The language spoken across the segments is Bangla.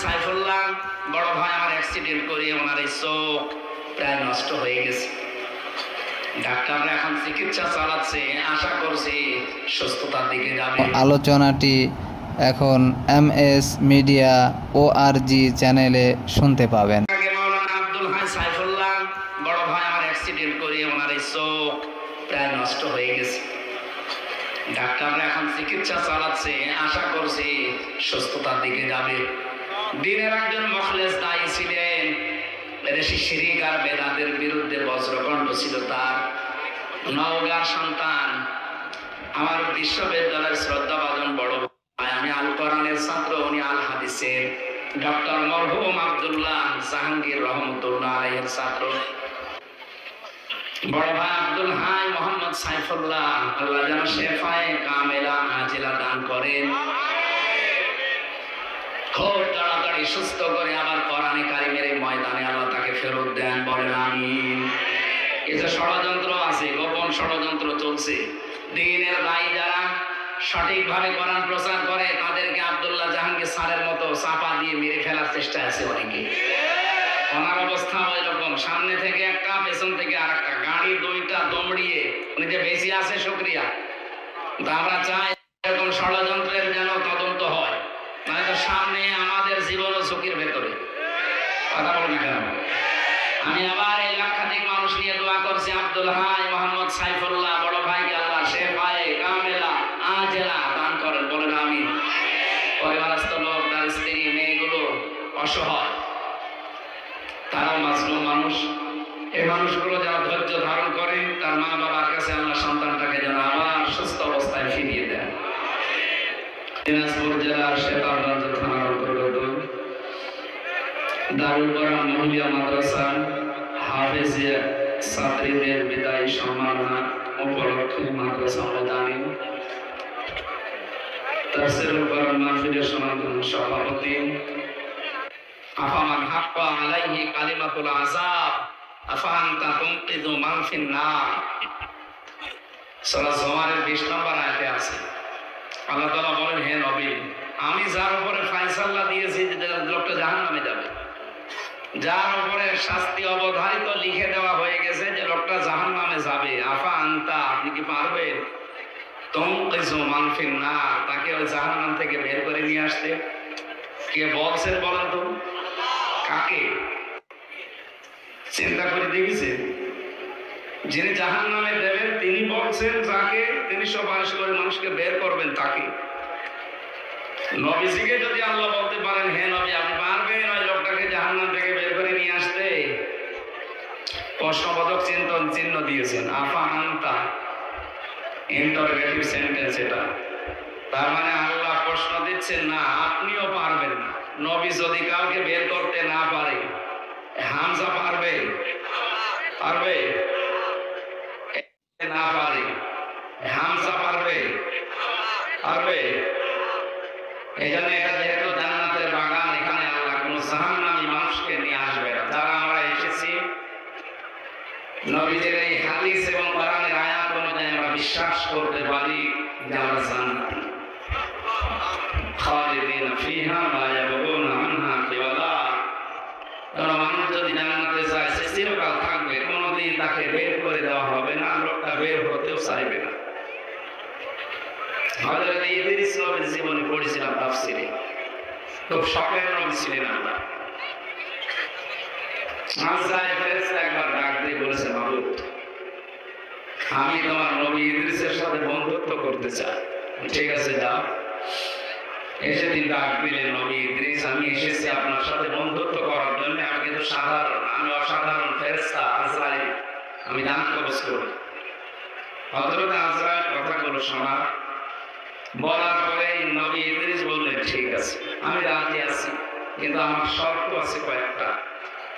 সাইফুল্লাহ বড় ভাই আমার অ্যাক্সিডেন্ট করে ওনার এই চোখ প্রায় নষ্ট হয়ে গেছে। ডাক্তাররা এখন চিকিৎসা চালাচ্ছে, আশা করছি সুস্থতার দিকে যাবে। আলোচনাটি এখন MS মিডিয়া ORG চ্যানেলে শুনতে পাবেন। মাওলানা আব্দুল হাই সাইফুল্লাহ বড় ভাই আমার অ্যাক্সিডেন্ট করে ওনার এই চোখ প্রায় নষ্ট হয়ে গেছে। ডাক্তাররা এখন চিকিৎসা চালাচ্ছে, আশা করছি সুস্থতার দিকে যাবে। দিনের একজন মুখলেস দায়ী ছিলেন, এদেশে শিরিক আর বেদাতের বিরুদ্ধে বজ্রকণ্ঠ ছিল তার। নওগাঁর সন্তান, আমার বিশ্ববিদ্যালয়ের শ্রদ্ধাভাজন বড় ভাই, আমি আল কোরআনের ছাত্র, উনি আল হাদিসের ডক্টর মরহুম আব্দুল্লাহ জাহাঙ্গীর রহমতুল্লাহ আলাইহির ছাত্র। বড় ভাই আব্দুল হাই মোহাম্মদ সাইফুল্লাহ, আল্লাহ যেন শেফায়ে কামেলা আজিলা দান করেন, খুব তাড়াতাড়ি সুস্থ করে আবার কোরআনে কারিমের এই ময়দানে আল্লাহ তাকে ফেরত দেন, বলেন আমিন। এই যে ষড়যন্ত্র আছে, গোপন ষড়যন্ত্র চলছে, দ্বীনের দায়ী যারা সঠিকভাবে কোরআন প্রচার করে তাদেরকে আব্দুল্লাহ জাহাঙ্গীর স্যারের মতো চাপা দিয়ে মেরে ফেলার চেষ্টা আছে অনেকে। ওনার অবস্থা ওই রকম, সামনে থেকে একটা পেছন থেকে আর একটা, গাড়ি দুইটা দমড়িয়ে উনি যে বেশি আছে শুকরিয়া। আমরা চাই এরকম ষড়যন্ত্রের যেন তদন্ত হয়, মানে তো সামনে আমাদের জীবন ঝুঁকির ভেতরে। কথা বলুন কেন? আমি আবার এই লক্ষাধিক মানুষ নিয়ে দোয়া করছি, আব্দুল হাই মোহাম্মদ সাইফুল্লাহ বড় ভাইকে আল্লাহ শেফায়ে কামেলা আজেলা দান করেন, বলেন আমিন। পরিবারস্থ লোক, তার স্ত্রী, মেয়েগুলো অসহায়, তারাও মাজলুম মানুষ। এই মানুষগুলো যেন ধৈর্য ধারণ করে, তার মা বাবার কাছে আল্লাহ সন্তানটাকে যেন আবার সুস্থ অবস্থায় ফিরিয়ে দেন। দিনাজপুর জেলার শেতাবগঞ্জ থানার অন্তর্গত দারুল কোরআন মহিলা মাদ্রাসা হাফেজিয়া ছাত্রীদের বিদায়ী সম্মাননা উপলক্ষে মাদ্রাসা ময়দানে তাফসীরুল কোরআন মাহফিলের সমাপন সভাপতি আফামান হাক্কা আলাইহি কালিমাতুল আযাব আফাআনতা তুনকিযু মান ফিন নার। সূরা জুমারের 20 নম্বর আয়াতে আছে, আল্লাহ তাআলা বলেন, হে নবী, আমি যার উপরে ফয়সালা দিয়েছি যে লোকটা জাহান্নামে যাবে, যার উপরে শাস্তি অবধারিত লিখে দেওয়া হয়ে গেছে যে লোকটা জাহান্নামে যাবে, আফা আনতা, আপনি কি পারবেন তুনকিযু মান ফিন নার, তাকে ওই জাহান্নাম থেকে বের করে নিয়ে আসতে? কে বলছেন বলেন তো? কাকে? চিন্তা করে দেখেছেন? যিনি জাহান্নামে দেবেন তিনি বলছেন, যাকে তিনি সুপারিশ করে মানুষকে বের করবেন তাকে। নবীজিকে যদি আল্লাহ বলতে পারেন, হে নবী আপনি পারবেন ওই লোকটাকে জাহান্নাম থেকে বের করে নিয়ে আসতে? প্রশ্নবোধক চিহ্ন দিয়েছেন, আফা আনতা, ইন্টারোগেটিভ সেন্টেন্স এটা। তার মানে আল্লাহ প্রশ্ন দিচ্ছেন, না আপনিও পারবেন না। নবী যদি কাউকে বের করতে না পারে, হামজা পারবে? পারবে না? পারে? হামজা পারবে? পারবে? এই জন্য এটা যেহেতু জান্নাতের বাগান, এখানে আল্লাহ কোন জাহান্নামী মানুষকে নিয়ে আসবে না। যারা আমরা এসেছি নবীদের এই হাদিস এবং কোরআনের আয়াত অনুযায়ী আমরা বিশ্বাস করতে পারি যে আমরা জান্নাতি, খালিদিনা ফিহা লা ইয়াবগুনা আনহা হিওয়ালা। কারণ মানুষ যদি জান্নাতে যায় সে চিরকাল থাকবে, কোনোদিন তাকে বের করে দেওয়া হবে না, লোকটা বের হতেও চাইবে না। হযরত ইদ্রিস নবীর জীবনে পড়েছিলাম তাফসীরে, খুব শখের নবী ছিলেন। আমরা আজরাইল ফেরেশতা একবার ডাক দিয়ে বলেছে, মাবুদ আমি তোমার নবী ইদ্রিসের সাথে বন্ধুত্ব করতে চাই। ঠিক আছে যাও। এসে তিনি ডাক দিলেন, নবী ইদ্রিস আমি এসেছি আপনার সাথে বন্ধুত্ব করার জন্য, আমি কিন্তু সাধারণ, আমি অসাধারণ ফেরেশতা আজরাইল, আমি দান কবজ করি। হযরত আজরাইল কথাগুলো শোনা বলার পরে নবী ইদ্রিস বললেন, ঠিক আছে আমি রাজি আছি, কিন্তু আমার শর্ত আছে কয়েকটা।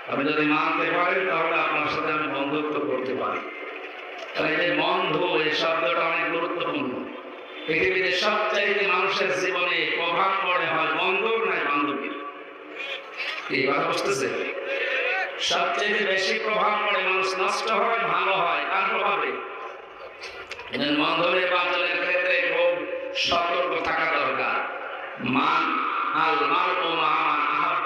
আপনি যদি মানতে পারেন তাহলে আপনার সাথে আমি বন্ধুত্ব করতে পারি। তাহলে এই বন্ধু, এই শব্দটা অনেক গুরুত্বপূর্ণ। পৃথিবীতে সবচাইতে মানুষের জীবনে প্রভাব পড়ে হয় বন্ধুর নয় বান্ধবীর। এই কথা বুঝতেছে? সবচেয়ে বেশি প্রভাব পড়ে, মানুষ নষ্ট হয় ভালো হয় তার প্রভাবে। বন্ধু নির্বাচনের ক্ষেত্রে খুব সতর্ক থাকা দরকার। মান আল মারউ মা মান আহাব্বা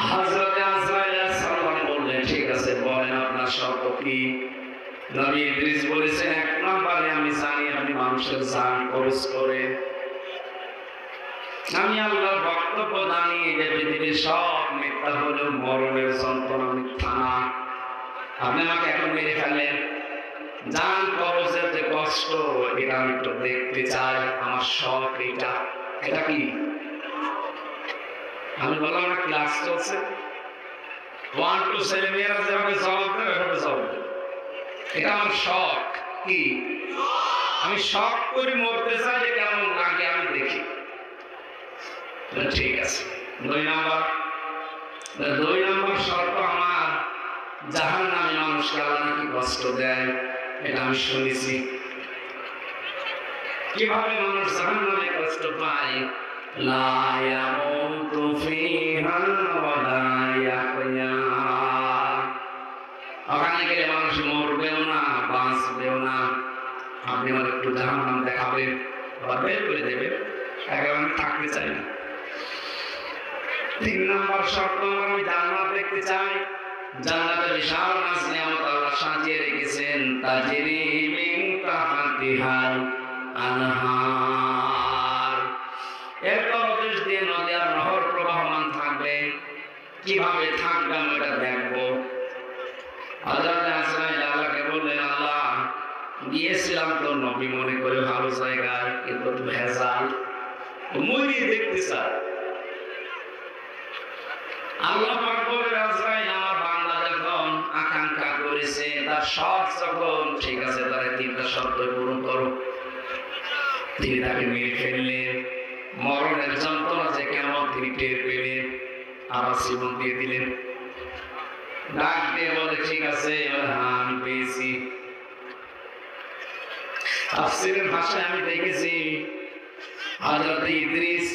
হযরতে আজরাইল আলাইহিস সালাম বললেন, ঠিক আছে বলেন আপনার শর্ত কি? নবী ইদ্রিস বলেছেন, এক নম্বরে আমি জানি আপনি মানুষের জান কবজ করে। আমি আল্লাহর বক্তব্য জানি যে পৃথিবীর সব মিথ্যা হলেও মরণের যন্ত্রণা মিথ্যা না। আপনি আমাকে এখন মেরে ফেললেন, জান কবজের যে কষ্ট এটা আমি একটু দেখতে চাই, আমার শখ এটা। এটা কি? আমি বললাম না ক্লাস চলছে, 1 2 ছেলে মেয়েরা যেভাবে জবাব দেবে এভাবে জবাব দেবে। এটা আমার শখ। কি? আমি শখ করে মরতে চাই যে কেমন লাগে আমি দেখি। ঠিক আছে। 2 নম্বর শর্ত আমার, জাহান্নামে মানুষকে আল্লাহ নাকি কষ্ট দেয়, এটা আমি শুনেছি। কিভাবে মানুষ জাহান্নামে কষ্ট পায়? লা ইয়ামুতু ফিহা ওয়া লা ইয়াহইয়া। ওখানে গেলে মানুষ মরবেও না, বাঁচবেও না। আপনি আমার একটু জাহান্নাম দেখাবেন, আবার বের করে দেবেন, একেবারে আমি থাকতে চাই না। 3 নম্বর শর্ত, আমি জান্নাত দেখতে চাই। জান্নাতে বিশাল নাজ নিয়ামত আল্লাহ সাজিয়ে রেখেছেন, তাজরি মিন তাহতিহাল আনহার। এর তলদেশ দিয়ে নদী আর নহর প্রবাহমান থাকবে। কিভাবে থাকবে আমি এটা দেখবো। হযরত আজরাইল আল্লাহকে বললেন, আল্লাহ গিয়েছিলাম তো নবী মনে করে ভালো জায়গায়, কিন্তু ভেজাল, মরিয়ে দেখতে চাই। আল্লাহ পাক বলেন, আজরাইল আমার বান্দা যখন আকাঙ্ক্ষা করেছে, তার শখ যখন ঠিক আছে, তার 3টা শর্ত পূরণ করো। তিনি তাকে মেরে ফেললেন, মরণের যন্ত্রণা যে কেমন তিনি টের পেলেন, আবার জীবন দিয়ে দিলেন। ডাক দিয়ে বলে, ঠিক আছে হ্যাঁ আমি পেয়েছি। তাফসীরের ভাষায় আমি দেখেছি হযরত ইদ্রিস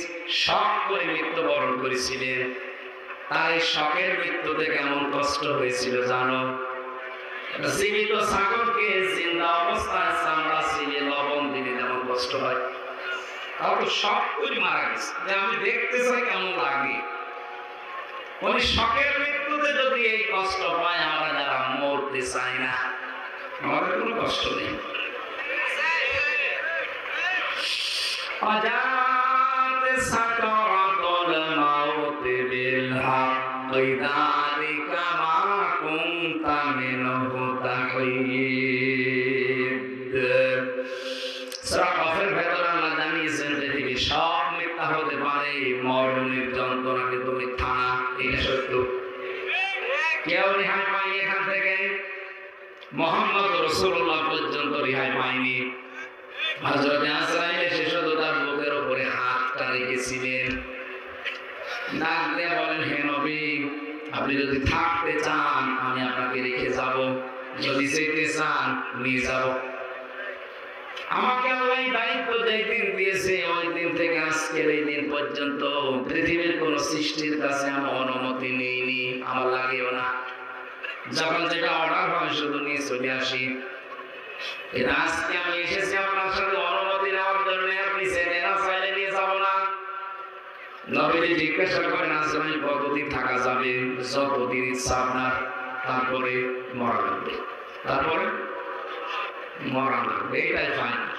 শখ করে মৃত্যুবরণ করেছিলেন। তার এই শখের মৃত্যুতে কেমন কষ্ট হয়েছিল জানো? জীবিত ছাগলকে জিন্দা অবস্থায় চামড়া ছিঁড়ে লবণ দিলে যেমন কষ্ট হয়, তাও তো শখ করে মারা গেছে যে আমি দেখতে চাই কেমন লাগে। উনি শখের মৃত্যুতে যদি এই কষ্ট পায়, আমরা যারা মরতে চাই না আমাদের কোনো কষ্ট নেই। أجاءت سكرة الموت بالحق ذلك ما كنت منه تحيد। সূরা কাফের ভেতরে আল্লাহ জানিয়েছেন পৃথিবীর সব মিথ্যা হতে পারে, মরণের যন্ত্রণা কিন্তু মিথ্যা না, এটা সত্য। কেউ রেহাই পায়নি এখান থেকে, মুহাম্মদ রাসূলুল্লাহ পর্যন্ত রেহাই পায়নি। হযরত আজরাইল এসে শুধু তার বুকের উপরে হাতটা রেখেছিলেন, ডাক দিয়ে বলেন, হে নবী আপনি যদি থাকতে চান আমি আপনাকে রেখে যাব, যদি যেতে চান নিয়ে যাব। আমাকে আল্লাহ দায়িত্ব যেই দিন দিয়েছে, ওই দিন থেকে আজকের এই দিন পর্যন্ত পৃথিবীর কোন সৃষ্টির কাছে আমি অনুমতি নেইনি, আমার লাগেও না। যখন যেটা অর্ডার হয় শুধু নিয়ে চলে আসি। আজকে আমি এসেছি আপনার সাথে অনুমতি নেওয়ার জন্য, আপনি চেনে না, চাইলে নিয়ে যাব না। নবীজি জিজ্ঞাসা করেন, আজরাইল কতদিন থাকা যাবে? যতদিন ইচ্ছা আপনার, তারপরে মরা লাগবে, তারপরে মরা লাগবে, এটাই ফাইনাল।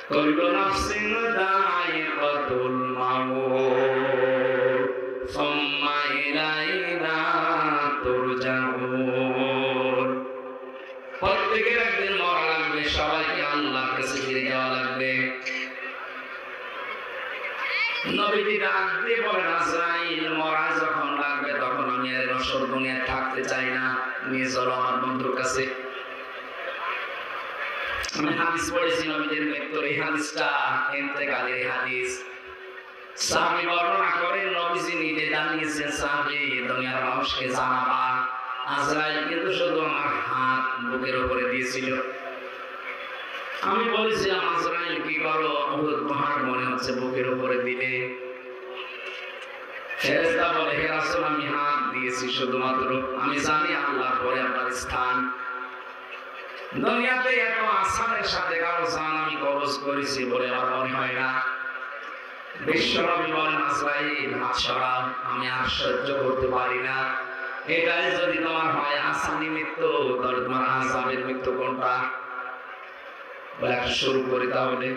কুল্লু নাফসিন যায়িকাতুল মাউত সুম্মা ইলাইনা তুরজাউন। প্রত্যেকের একদিন মরা লাগবে, সবাইকে আল্লাহর কাছে ফিরে যাওয়া লাগবে। নবীজি ডাক দিয়ে বলেন, আজরাইল মরা যখন লাগবে তখন আমি আর নশ্বর দুনিয়ায় থাকতে চাই না, নিয়ে চলো আমার বন্ধুর কাছে। আমি হাদিস পড়েছি নবীজির মৃত্যুর, এই হাদিসটা ইন্তেকালের হাদিস। সাহাবী বর্ণনা করেন, নবীজি নিজে জানিয়েছেন, সাহাবী দুনিয়ার মানুষকে জানাবা। আজরাইল কিন্তু শুধু আমার হাত বুকের উপরে দিয়েছিল। আমি বলেছিলাম, আজরাইল কি করো? উহুদ পাহাড় মনে হচ্ছে বুকের উপরে দিলে। ফেরেশতা বলে, হে রাসূল আমি হাত দিয়েছি শুধুমাত্র, আমি জানি আল্লাহর পরে আপনার স্থান। দুনিয়াতে এত আসানের সাথে কারো জান আমি কবজ করেছি বলে আমার মনে হয় না। বিশ্বনবী বলেন, আজরাইল হাত সরাও, আমি আর সহ্য করতে পারি না। এটাই যদি তোমার হয় আসানি মৃত্যু, তাহলে তোমার আযাবের মৃত্যু কোনটা? বলে শুরু করি তাহলে।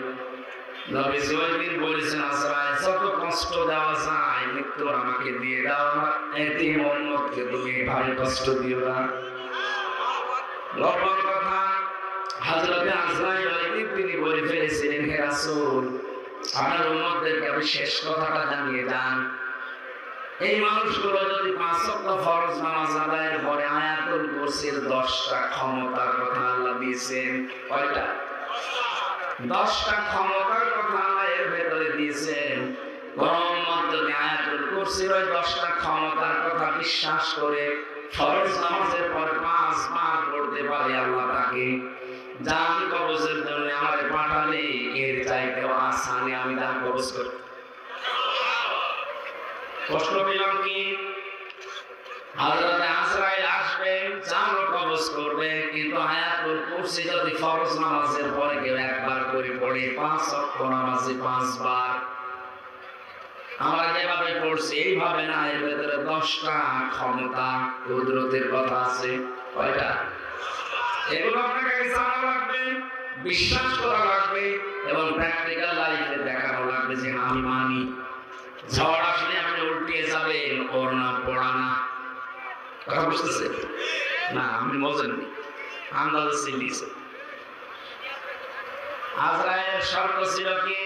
নবী ওইদিন বলেছেন, আজরাইল যত কষ্ট দেওয়া যায় মৃত্যু আমাকে দিয়ে দাও, আমার এতিম উম্মতকে তুমি ভারী কষ্ট দিও না। গোপন কথা হযরতে আজরাইল ওইদিন তিনি বলে ফেলেছিলেন, হে রাসূল, আমার উম্মতদেরকে আপনি শেষ কথাটা জানিয়ে যান। এই মানুষগুলো যদি 5 ওয়াক্ত ফরজ নামাজ আদায়ের পরে আয়াতুল কুরসির 10টা ক্ষমতার কথা আল্লাহ দিয়েছেন। কয়টা? 10টা ক্ষমতার কথা আল্লাহ এর ভেতরে দিয়েছেন। গরম মধ্যে আয়াতুল কুরসির ওই 10টা ক্ষমতার কথা বিশ্বাস করে ফরজ নামাজের পর 5 বার পড়তে পারে, আল্লাহ তাকে জান কবজের জন্য আমারে পাঠালে এর চাইতেও আসানে আমি জান কবজ করি। কষ্ট পেলাম কি? হযরত আজরাইল আসবে, জান কবজ করবে, কিন্তু আয়াতুল কুরসি যদি ফরজ নামাজের পরে কেউ একবার করে পড়ে, 5 ওয়াক্ত নামাজে 5 বার, আমরা যেভাবে পড়ছি এইভাবে না, এর ভেতরে 10টা ক্ষমতা কুদরতের কথা আছে। কয়টা? এগুলো আপনাকে জানা লাগবে, বিশ্বাস করা লাগবে এবং প্র্যাকটিক্যাল লাইফে দেখানো লাগবে যে আমি মানি। ঝড় আসলে আপনি উল্টিয়ে যাবেন, ওর না পড়া না। কথা বুঝতেছেন না? আপনি বোঝেননি, আন্দাজ ছিলিয়েছে। আজরাইলের শর্ত ছিল কি?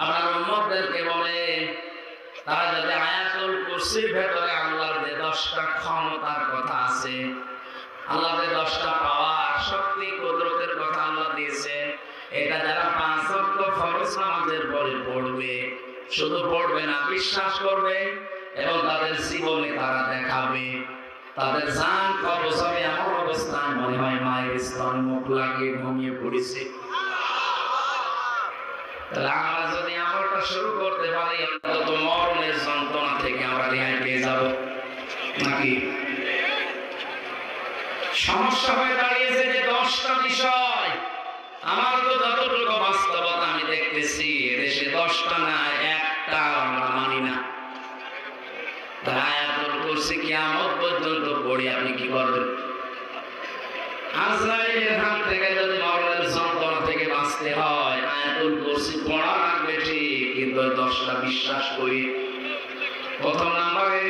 আপনার উম্মতদেরকে বলে, তারা যদি আয়াতুল কুরসির ভেতরে আল্লাহর যে 10টা ক্ষমতার কথা আছে, আল্লাহর যে 10টা পাওয়ার, শক্তি, কুদরতের কথা আল্লাহ দিয়েছে, এটা যারা 5 ওয়াক্ত ফরজ নামাজের পরে পড়বে, শুধু পড়বে না, বিশ্বাস করবে এবং তাদের জীবনে তারা দেখাবে, তাদের জান কবজ হবে। এমন অবস্থায় মনে হয় মায়ের স্তন মুখ লাগিয়ে ঘুমিয়ে পড়েছে। তাহলে আমরা যদি আমলটা শুরু করতে পারি, অন্তত মরণের যন্ত্রণা থেকে আমরা রেহাই পেয়ে যাব। নাকি সমস্যা হয়ে দাঁড়িয়েছে যে 10টা বিষয়, আমার তো যতটুকু বাস্তবতা আমি দেখতেছি, এদেশে 10টা না, একটা আমরা মানি না। আয়াতুল কুরসি কিয়ামত পর্যন্ত পড়ে আপনি কি করবেন? আজরাইলের হাত থেকে যদি মরণের যন্ত্রণা থেকে বাঁচতে হয়, আয়াতুল কুরসি পড়া লাগবে ঠিক, কিন্তু 10টা বিশ্বাস করি। প্রথম নম্বরে,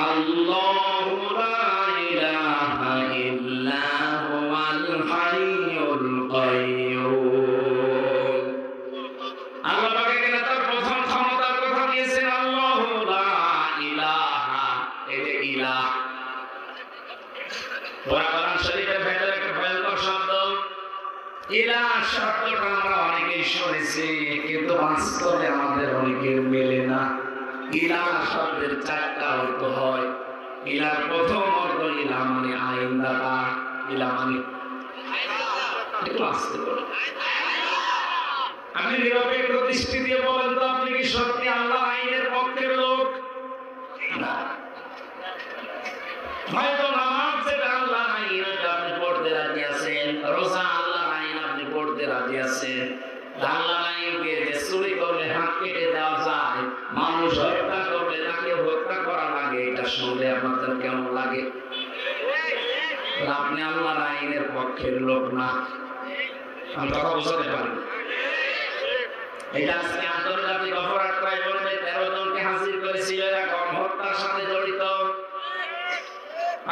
আল্লাহু লা ইলাহা ইল্লা হুয়াল হাইয়ুল কাইয়্যুম। আল্লাহ পাক এখানে তার প্রথম ক্ষমতার কথা দিয়েছেন, আল্লাহু লা ইলাহা, এই যে ইলাহ, কোরআন শরীফের ভেতরে একটা ভয়ঙ্কর শব্দ ইলাহ শব্দটা আমরা অনেকেই শুনেছি, কিন্তু বাস্তবে আমাদের অনেকের মেলে না। ইলাহ শব্দের 4টা অর্থ হয়। ইলার প্রথম অর্থ ইলাহ মানে আইনদাতা, ইলাহ মানে একটু আসতে বলো, আপনি নিরপেক্ষ দৃষ্টি দিয়ে বলেন তো, আপনি কি সত্যি আল্লাহ আইনের পক্ষের লোক? না। হয়তো নামাজ যেটা আল্লাহ আইন আপনি পড়তে রাজি আছেন, রোজা আল্লাহ আইন আপনি পড়তে রাজি আছেন, আল্লাহ আইনকে যে চুরি করলে হাত কেটে দেওয়া যায়, মানুষ হত্যা করলে তাকে হত্যা করা লাগে, এটা শুনলে আপনাদের কেমন লাগে? আপনি আল্লাহর আইনের পক্ষের লোক না। আমি কথা বুঝতে পারি। এটা আজকে আন্তর্জাতিক অপরাধ ট্রাইব্যুনালে 13 জনকে হাজির করেছিল, এরা গণহত্যার সাথে জড়িত।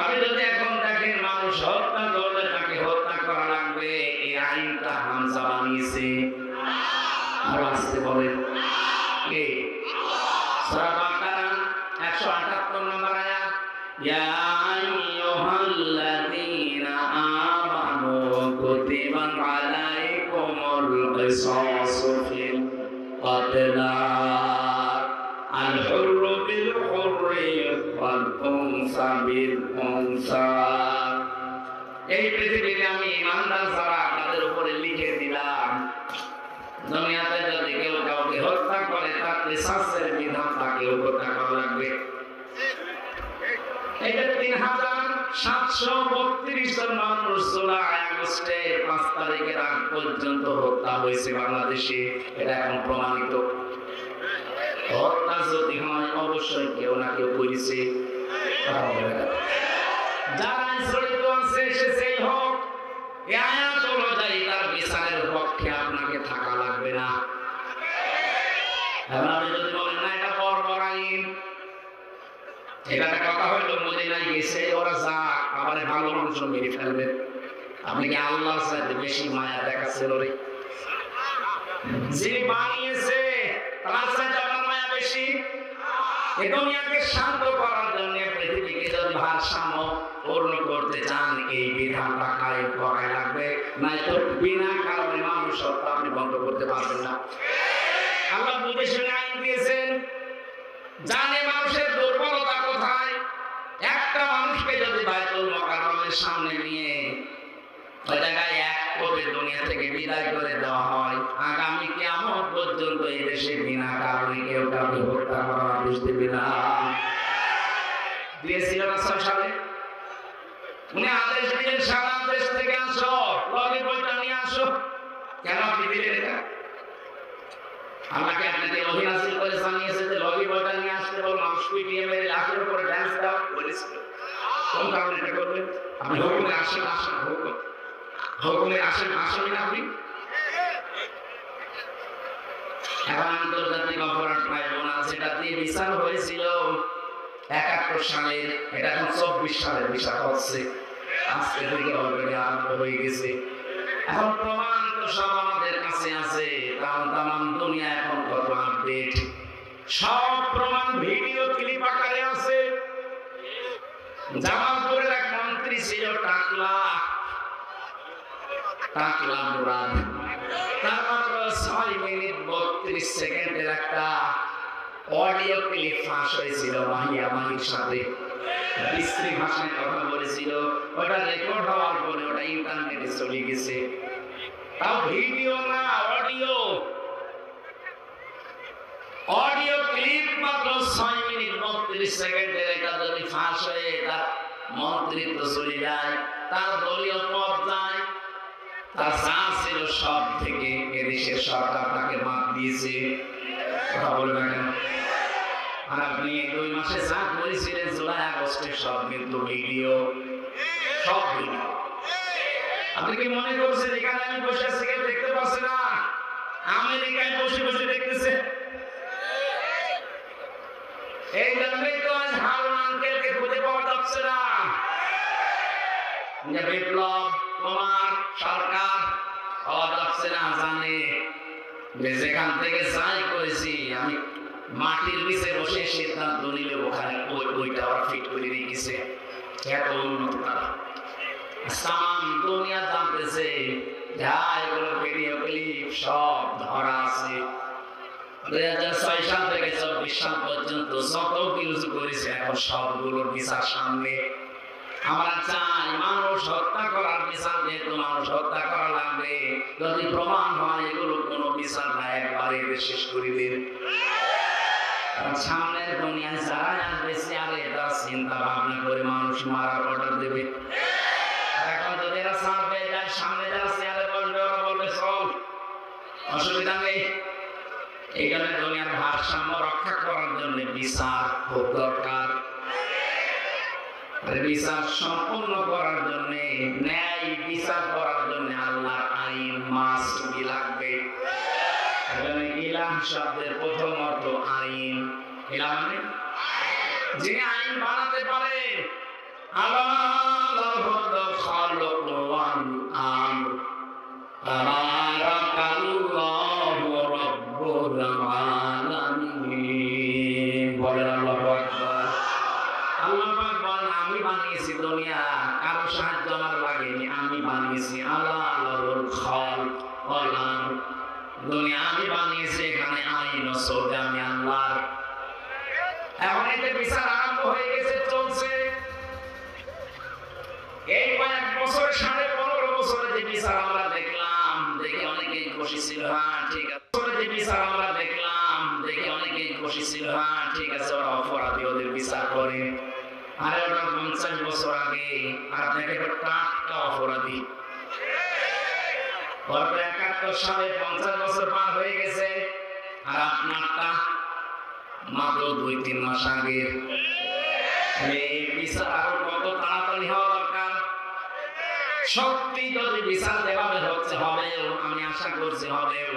আপনি যদি এখন দেখেন মানুষ হত্যা করলে তাকে হত্যা করা লাগবে, এই আইনটা হামজা বানিয়েছে। আর আসতে বলেন কে? সূরা বাকারা 178 নম্বর আয়াত, ইয়া আইয়ুহাল্লাযীনা আমানু কুতিবা আলাইকুমুল কিসাসু ফিল কাতলা আল হুররু বিল হুররি ওয়াল উনসা বিল উনসা। এই পৃথিবীতে আমি ইমানদার যারা তাদের উপরে লিখে দিলাম, দুনিয়াতে যদি কেউ কাউকে হত্যা করে তার কিসাসের বিধান তাকেও হত্যা করা লাগবে। এটা 3732 জন মানুষ জুলাই আগস্টের 5 তারিখের আগ পর্যন্ত হত্যা হয়েছে বাংলাদেশে, এটা এখন প্রমাণিত। হত্যা যদি হয় অবশ্যই কেউ না কেউ করেছে। যারা জড়িত আছে সে সেই হোক, এই আয়াত অনুযায়ী তার বিচারের পক্ষে আপনাকে থাকা লাগবে না। এখন আপনি যদি বলেন না এটা বর্বর আইন, এটা একটা কথা হইলো মদিনায় গেছে ওরা যা আবার ভালো মানুষ মেরে ফেলবে, আপনি কি আল্লাহর সাথে বেশি মায়া দেখাচ্ছেন? ওরে যিনি বানিয়েছে তার সাথে আপনার মায়া বেশি। এই দুনিয়াকে শান্ত করার জন্য পৃথিবীকে যদি ভারসাম্য পূর্ণ করতে চান এই বিধানটা কায়েম করাই লাগবে, নয়তো বিনা কারণে মানুষ হত্যা আপনি বন্ধ করতে পারবেন না। আল্লাহ বুঝে শুনে আইন দিয়েছেন, জানে মানুষের দুর্বলতা কোথায়। একটা মানুষকে যদি বাইতুল মুকাররমের সামনে নিয়ে ওই জায়গায় এক কোপে দুনিয়া থেকে বিদায় করে দেওয়া হয়, আগামী কিয়ামত পর্যন্ত এই দেশে বিনা কারণে কেউ কাউকে হত্যা করার আদেশ দেবে না। দিয়েছিল না 6 সালে উনি আদেশ দিলেন, সারা দেশ থেকে আসো, লগে বইটা নিয়ে আসো। কেন আপনি দিলেন এটা? আমাকে আপনাকে ওহী নাযিল করে জানিয়েছে যে লগে বইটা নিয়ে আসতে বল, মানুষ পিটিয়ে মেরে লাশের উপরে ডান্স দাও বলেছিল। কোন কারণে এটা করবেন? আপনি হুকুমে আসেন, আসেন হুকুমে আসেন, আসেন না আপনি। এখন আন্তর্জাতিক অপরাধ ট্রাইব্যুনাল যেটা দিয়ে বিচার হয়েছিল 71 সালের, এটা এখন 24 সালের বিচার হচ্ছে। আজকে থেকে অলরেডি আরম্ভ হয়ে গেছে। এখন প্রমাণ তো সব আমাদের কাছে আছে, কারণ তাম দুনিয়া এখন কত আপডেট, সব প্রমাণ ভিডিও ক্লিপ আকারে আছে। জামালপুরের এক মন্ত্রী ছিল টাকলা মুরাদ, তার মাত্র 6 মিনিট 32 সেকেন্ডের একটা অডিও ক্লিপ ফাঁস হয়েছিল মাহিয়া মাহির সাথে। বিশ্রী ভাষায় কথা বলেছিল, ওটা রেকর্ড হওয়ার পরে ওটা ইন্টারনেটে চলে গেছে। তাও ভিডিও না, অডিও ক্লিপ মাত্র 6 মিনিট 32 সেকেন্ডের। এটা যদি ফাঁস হয়ে তার মন্ত্রিত্ব চলে যায়, তার দলীয় পদ যায়, তার যা ছিল সব থেকে এদেশের সরকার তাকে বাদ দিয়েছে। কথা বলবে কেন? আর আপনি 2 মাসে যা করেছিলেন জুলাই আগস্টে সব কিন্তু ভিডিও, সব ভিডিও। আপনি কি মনে করছেন এখানে আমি বসে আছি কেউ দেখতে পাচ্ছে না? আমেরিকায় বসে বসে দেখতেছে। এই জন্যই তো আজ হারুন আঙ্কেলকে খুঁজে পাওয়া যাচ্ছে না। যে বিপ্লব কুমার সরকার পাওয়া যাচ্ছে না, জানে যে যেখান থেকে যাই করেছি আমি মাটির নিচে বসে সিদ্ধান্ত নিলে ওখানে ওইটা আবার ফিট করে রেখেছে। এত উন্নত তারা, তাম দুনিয়া জানতেছে যা এগুলো ভিডিও ক্লিপ সব ধরা আছে। 2006 সাল থেকে 24 সাল পর্যন্ত যত কিছু করেছে এখন সবগুলোর বিচার সামনে। আমরা চাই মানুষ হত্যা করার বিচার, যেহেতু মানুষ হত্যা করা লাগবে, যদি প্রমাণ হয় এগুলো কোনো বিচার না, একবারে শেষ করে দেন। সামনের দুনিয়ায় যারা আসবে চেয়ারে তারা চিন্তা ভাবনা করে মানুষ মারার অর্ডার দেবে। এখন যদি এরা ছাড়বে যায়, সামনে যারা চেয়ারে বসবে ওরা বলবে চল, অসুবিধা নেই। এই জন্য দুনিয়ার ভারসাম্য রক্ষা করার জন্য বিচার খুব দরকার। বিচার সম্পূর্ণ করার জন্য, ন্যায় বিচার করার জন্য আল্লাহর আইন মাস্ট বি লাগবে। ইলাহ শব্দের প্রথম অর্থ আইন। ইলাহ মানে যিনি আইন বানাতে পারেন। আল্লাহু খালিক ওয়াল আমর, তাবারাকাল্লাহু রাব্বুল আলামিন। বলেন আল্লাহু আকবার। আল্লাহ পাক বলেন আমি বানিয়েছি দুনিয়া, কারো সাহায্য আমার লাগেনি, আমি বানিয়েছি। আল্লাহুল খালিক ওয়াল আমর, দুনিয়া আমি বানিয়েছি, এখানে আইন চলবে আমি আল্লাহর। এখন এতে বিচার আরম্ভ হয়ে গেছে, চলছে। এই কয়েক বছর 15.5 বছরে যে বিচার আমরা দেখলাম, দেখে অনেকেই খুশি ছিল, হ্যাঁ ঠিক আছে। যে বিচার আমরা দেখলাম, দেখে অনেকেই খুশি ছিল, হ্যাঁ ঠিক আছে, ওরা অপরাধী, ওদের বিচার করে। আরে ওটা 50 বছর আগে, আর দেখে টাটকা অপরাধী। 71 সালে 50 বছর পার হয়ে গেছে, আর আপনারটা মাত্র 2-3 মাস আগে। এই বিচার আরো কত তাড়াতাড়ি হওয়া দরকার। সত্যি যদি বিচার দেওয়াবে হচ্ছে হবেও, আমি আশা করছি হবেও।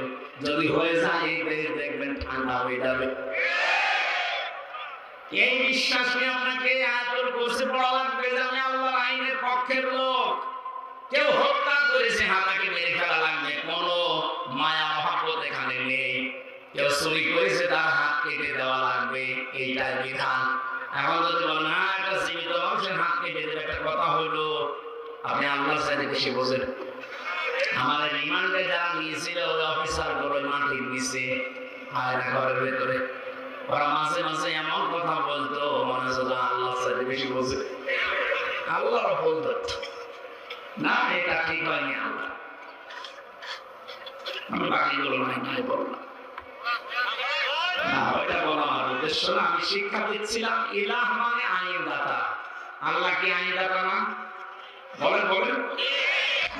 যদি হয়ে যায় এই দেশ দেখবেন ঠান্ডা হয়ে যাবে। এই বিশ্বাস নিয়ে আপনাকে আয়াতুল কুরসি পড়া লাগবে যে আমি আল্লাহর আইনের পক্ষের লোক। কেউ হত্যা করেছে, হাতাকে মেরে ফেলা লাগবে, কোনো মায়া মহব্বত এখানে নেই। কেউ চুরি করেছে, তার হাত কেটে দেওয়া লাগবে, এইটাই বিধান। এখন যদি বলেন না একটা সীমিত মানুষের হাত কেটে দেবে, একটা কথা হইলো, আপনি আল্লাহর সাথে বেশি বোঝেন। আমাদের রিমান্ডে যারা নিয়েছিল ওই অফিসার গুলো মাটির নিচে আয়না ঘরের ভেতরে, ওরা মাঝে মাঝে এমন কথা বলতো মনে হচ্ছে আল্লাহর সাথে বেশি বোঝে। আল্লাহর বলতো না এটা ঠিক হয়নি, আল্লাহ আমি বাকিগুলো নাই বললাম না, ওইটা বলা আমার উদ্দেশ্য না। আমি শিক্ষা দিচ্ছিলাম ইলাহ মানে আইনদাতা। আল্লাহ কি আইনদাতা না? বলেন বলেন।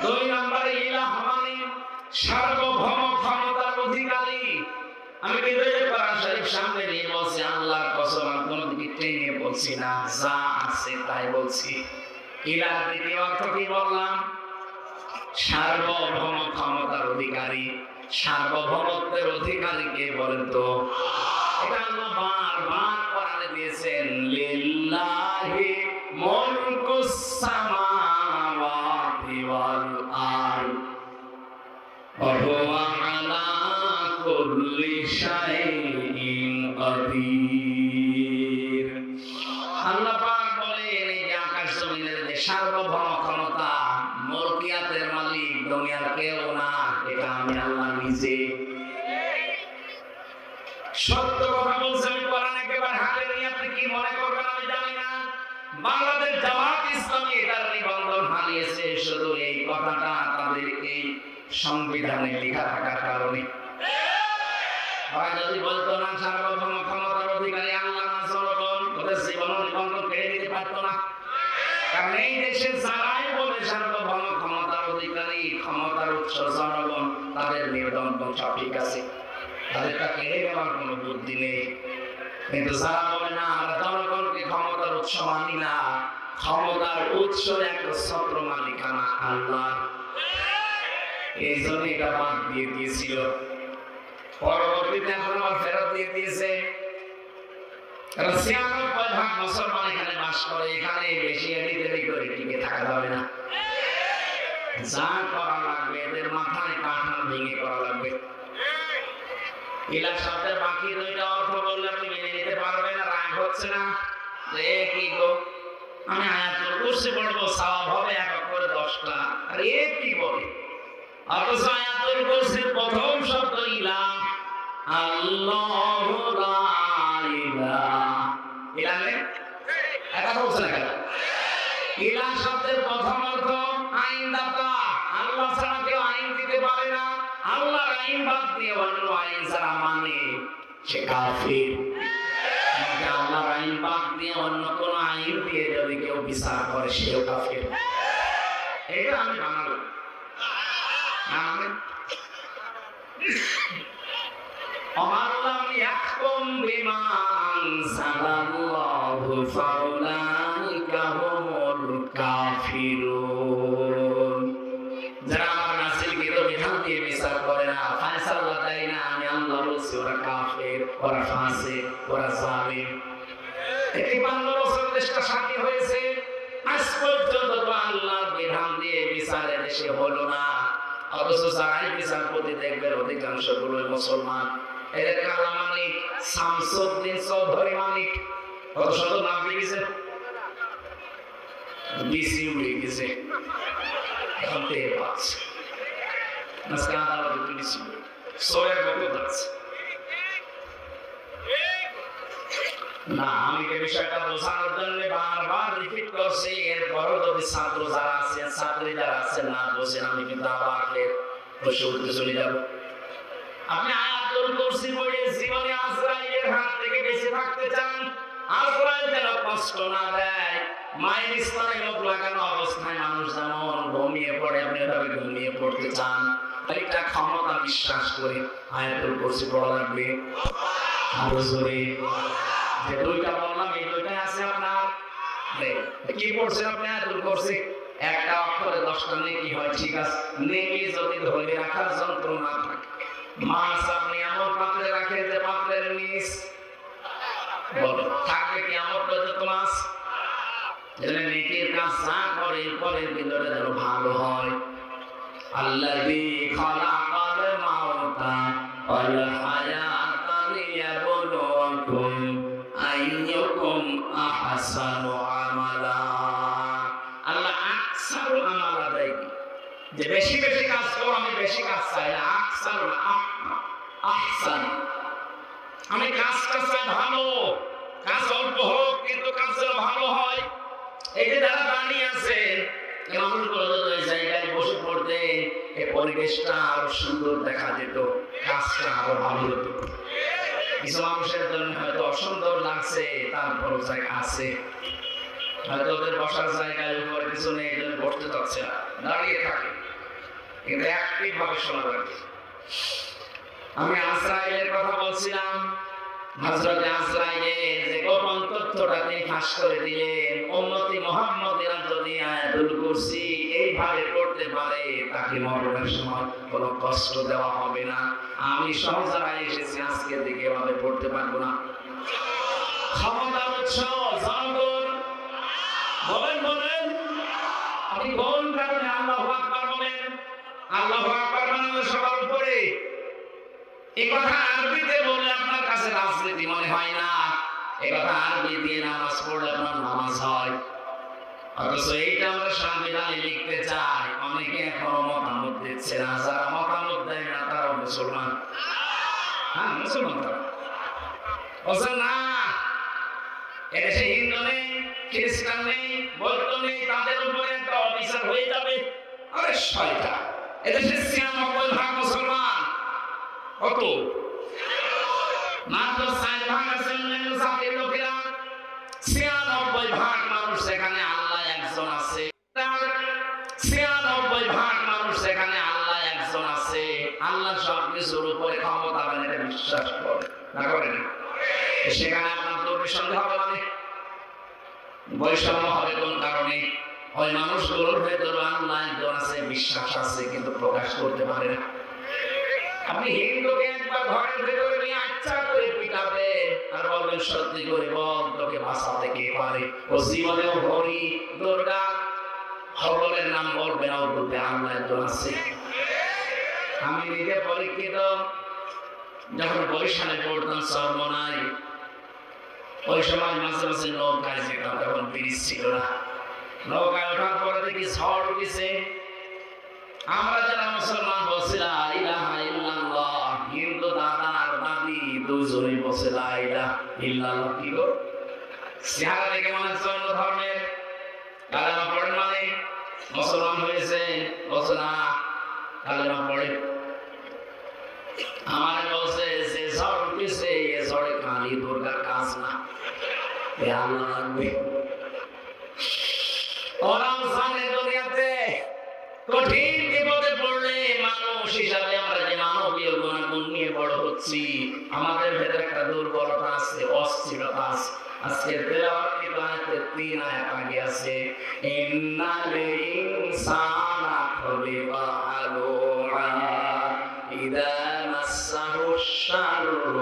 2 নম্বরে ইলাহ মানে সার্বভৌম ক্ষমতার অধিকারী। আমি বিবেক কোরআন শরীফ সামনে নিয়ে বলছি আল্লাহর কসম, আমি কোনো দিকে টেনে বলছি না, যা আছে তাই বলছি। ইলাহ দ্বিতীয় অর্থ কি বললাম? সার্বভৌম ক্ষমতার অধিকারী। সার্বভৌমত্বের অধিকারী কে বলেন তো? এটা আল্লাহ বারবার কোরআনে দিয়েছেন, লিল্লাহি মুলকুস সামাওয়াতি ওয়াল আরদ ওয়া হুয়া আলা কুল্লি শাইইন কাদির। আল্লাহ পাক বলেন এই যে আকাশ জমিনের যে সার্বভৌম ক্ষমতা, মুলকিয়াতের মালিক দুনিয়ার কেউ না, এটা আমি আল্লাহ নিজে। সত্য কথা বলছি, আমি কোরআন একেবারে হাতে নিয়ে আপনি কি মনে করবেন আমি জানি না। বাংলাদেশ জামাত ইসলামী এটার নিবন্ধন হারিয়েছে শুধু এই কথাটা তাদের এই সংবিধানে লেখা থাকার কারণে। হয় যদি বলতো না সার্বভৌম ক্ষমতার অধিকারী আল্লাহ না জনগণ, ওদের জীবন নিবন্ধন কেড়ে দিতে পারতো না। কারণ এই দেশে যারাই বলে সার্বভৌম ক্ষমতার অধিকারী, ক্ষমতার উৎস জনগণ, তাদের নিবন্ধন সব ঠিক আছে, তাদেরটা কেড়ে নেওয়ার কোনো বুদ্ধি নেই। কিন্তু যারা বলে না আমরা জনগণকে ক্ষমতার উৎস মানি না, ক্ষমতার উৎস একটা ছত্র মালিকানা আল্লাহ, এই জন্য এটা বাদ দিয়ে দিয়েছিল। পরবর্তীতে এখন আবার ফেরত দিয়ে দিয়েছে। 96% মুসলমান এখানে বাস করে, এখানে বেশি এদিক করে টিকে থাকা যাবে না। যা করা লাগবে এদের মাথায় কাঠাল ভেঙে করা লাগবে। ইলাহ শব্দের বাকি 2টা অর্থ বললে আপনি মেনে নিতে পারবেন না, রাগ হচ্ছে না যে কি গো আমি আয়াতুল কুরসি পড়বো সওয়াব হবে 1 করে 10টা, আর এ কি বলে? অথচ আয়াতুল কুরসির প্রথম শব্দ ইলাহ, আল্লাহু লা ইলাহা ইলাহ। এটা বলছে না কেন? ইলাহ শব্দের প্রথম অর্থ আইনদাতা। আল্লাহ ছাড়া কেউ আইন দিতে পারে না। আল্লাহর আইন বাদ দিয়ে অন্য আইন যারা মানে সে কাফির। আল্লাহর আইন বাদ দিয়ে অন্য কোন আইন দিয়ে যদি কেউ বিচার করে সেও কাফির। এটা আমি বানালাম। আল্লাহ ইয়াহকুম বিমা আনজালাল্লাহু ফাউলাইকা হুমুল কাফিরুন। যারা আমার নাযিলকৃত বিধান দিয়ে বিচার করে না, ফয়সালা দেয় না, আমি আল্লাহ বলছি ওরা কাফির, ওরা ফাসিক, ওরা জালিম। 53 বছর দেশটা স্বাধীন হয়েছে, আজ পর্যন্ত তো আল্লাহর বিধান দিয়ে বিচারে দেশে হলো না। অথচ যারাই বিচারপতি দেখবেন অধিকাংশগুলো মুসলমান। এদের কালা মালিক, শামসুদ্দিন চৌধুরী মালিক, কত শত নাম লিখেছে, ডিসিউ লিখেছে, এখন টের পাচ্ছে আজকে আদালতে পুলিশ সোয়ের বকত আছে না। আমি এই বিষয়টা বোঝানোর জন্য বারবার রিপিট করছি। এরপরও যদি ছাত্র যারা আছেন, ছাত্রী যারা আছেন না বোঝেন, আমি কিন্তু আবার বসে উঠতে চলে যাব। আপনি আয়াতুল কুরসি পড়ে জীবনে আজরাইলের হাত থেকে বেঁচে থাকতে চান, আজরাইল যেন কষ্ট না দেয়। মায়ের স্তনে লোক লাগানো অবস্থায় মানুষ যেমন ঘুমিয়ে পড়ে, আপনি এভাবে ঘুমিয়ে পড়তে চান। একটা ক্ষমতা বিশ্বাস করে আয়াতুল কুরসি পড়া লাগবে। আরো জোরে। যে দুইটা বললাম এই দুইটাই আছে আপনার। কি করছেন আপনি? আদর করছে একটা অক্ষরে 10টা নেকি হয়, ঠিক আছে। নেকি যদি ধরে রাখার যন্ত্র না থাকে, মাছ আপনি এমন পাত্রে রাখেন যে পাত্রের নিচ বলো থাকবে কি এমন পর্যন্ত মাছ। যেন নেকির কাজ যা করে পরের ভিতরে যেন ভালো হয়। আল্লাযী খালাকাল মাউতা ওয়াল হায়াতা লিয়াবলুয়াকুম আইয়ুকুম আহসানু আমালা। আল্লাহ আকসারু আমালা দেয়, যে বেশি বেশি কাজ করো, আমি বেশি কাজ চাই না। আকসারু আহসান, আমি কাজটা চাই ভালো, কাজ অল্প হোক কিন্তু কাজ যেন ভালো হয়। এই যে যারা দাঁড়িয়ে আছে এমন করে ওই জায়গায় বসে পড়তে এই পরিবেশটা আরো সুন্দর দেখা যেত, কাজটা আরো ভালো হতো। কিছু মানুষের জন্য হয়তো অসুন্দর লাগছে, তারপর জায়গা আছে, হয়তো ওদের বসার জায়গায় উপরে পিছনে এগুলো বসতে চাচ্ছে না, দাঁড়িয়ে থাকে, কিন্তু অ্যাক্টিভ ভাবে শোনা যাবে। আমি আজরাইলের কথা বলছিলাম। হযরত আজরাইলের যে গোপন তথ্যটা তিনি ফাঁস করে দিলেন, উম্মতি মুহাম্মদীরা যদি আয়াতুল কুরসি এইভাবে পড়তে পারে তাকে মরণের সময় কোনো কষ্ট দেওয়া হবে না। আমি সহজে এসেছি, আজকে দিকে এভাবে পড়তে পারবো না। ক্ষমতার উৎস জনগণ, বলেন বলেন আপনি কোন কারণে আল্লাহু আকবার বলেন? আল্লাহু আকবার মানে সবার উপরে। এই কথা আরবিতে বললে আপনার কাছে রাজনীতি মনে হয় না, এই কথা আরবি দিয়ে নামাজ পড়লে আপনার নামাজ হয়। অথচ এইটা আমরা সংবিধানে লিখতে চাই, অনেকে এখনো মতামত দিচ্ছে না। যারা মতামত দেয় না তারা মুসলমান। হ্যাঁ মুসলমান তারা বলছে না, এদেশে হিন্দু নেই, খ্রিস্টান নেই, বৌদ্ধ নেই, তাদের উপরে একটা অফিসার হয়ে যাবে। আরে শয়তান, এদেশে ৯৬% মুসলমান। কত? মাত্র ৪ আছে অন্যান্য জাতির লোকেরা। ৯৬% মানুষ সেখানে আল্লাহ একজন আছে। ৯৬% মানুষ সেখানে আল্লাহ একজন আছে। আল্লাহ সব কিছুর উপরে ক্ষমতাবান, এটা বিশ্বাস করে না করে না? সেখানে আপনার দুর্বিসন্ধি হবে, মানে বৈষম্য হবে কোন কারণে? ওই মানুষগুলোর ভেতরে আল্লাহ একজন আছে, বিশ্বাস আছে, কিন্তু প্রকাশ করতে পারে না। আপনি হিন্দুকে একবার ঘরের ভেতরে নিয়ে আচ্ছা করে পিটাবেন আর বলবেন সত্যি করে বল তোকে বাঁচাতে কে পারে। ও জীবনেও হরি দুর্গা হবলের নাম বলবে না, ওর রূপে আল্লাহ একজন আছে। আমি নিজে পরীক্ষিত, যখন বরিশালে পড়তাম চরমনাই, ওই সময় মাঝে মাঝে নৌকায় যেতাম, তখন ব্রিজ ছিল না। নৌকায় ওঠার পরে দেখি ঝড় উঠেছে। আমরা যারা মুসলমান বলছি লা ইলাহা ইল্লাল্লাহ, হিন্দু দাদা আর দাদি দুজনেই বলছে লা ইলাহা ইল্লাল্লাহ। কি গো চেহারা দেখে মনে হচ্ছে অন্য ধর্মের, কালেমা পড়েন মানে মুসলমান হয়েছে, বলছে না কালেমা পড়ে। আমার বলছে যে ঝড় উঠেছে এ ঝড়ে কালী দুর্গার কাজ না, এ আল্লাহ লাগবে। ওরা জানে দুনিয়াতে কঠিন বিপদে পড়লে মানুষ হিসাবে আমরা যে মানবীয় গুণাগুণ নিয়ে বড় হচ্ছি, আমাদের ভেতরে একটা দুর্বলতা আছে, অস্থিরতা আছে। আজকে তেলাওয়াতের আয়াতে ৩ আয়াত আগে আছে, ইন্নাল ইনসানা খুলিকা হালুআ ইযা মাসসাহু শাররু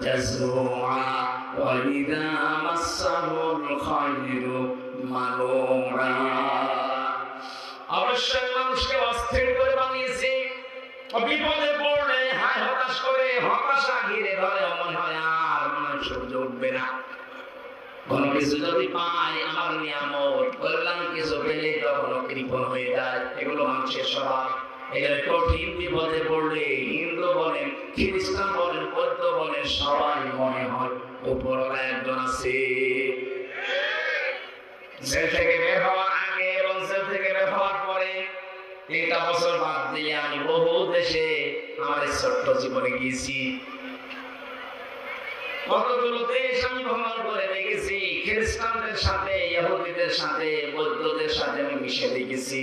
জাজুআ ওয়া ইযা মাসসাহুল খায়রু মানুআ। অবশ্যই মানুষকে অস্থির করে বানিয়েছে। বিপদে পড়লে হায় হতাশ করে, হতাশা ঘিরে ধরে, মনে হয় আর মানুষ সহ্য উঠবে না। কোনো কিছু যদি পাই, আমার নিয়ামত, কল্যাণ কিছু পেলে তখন কৃপণ হয়ে যায়। এগুলো মানুষের স্বভাব। এখানে কঠিন বিপদে পড়লে হিন্দু বলেন, খ্রিস্টান বলেন, বৌদ্ধ বলেন, সবাই মনে হয় উপরওয়ালা একজন আছে। জেল থেকে বের হওয়ার আগে এবং জেল থেকে বের হওয়ার পরে ৩টা বছর বাদ দিয়ে আমি বহু দেশে আমার এই ছোট্ট জীবনে গিয়েছি। কতগুলো দেশ আমি ভ্রমণ করে দেখেছি। খ্রিস্টানদের সাথে, ইহুদিদের সাথে, বৌদ্ধদের সাথে আমি মিশে দেখেছি।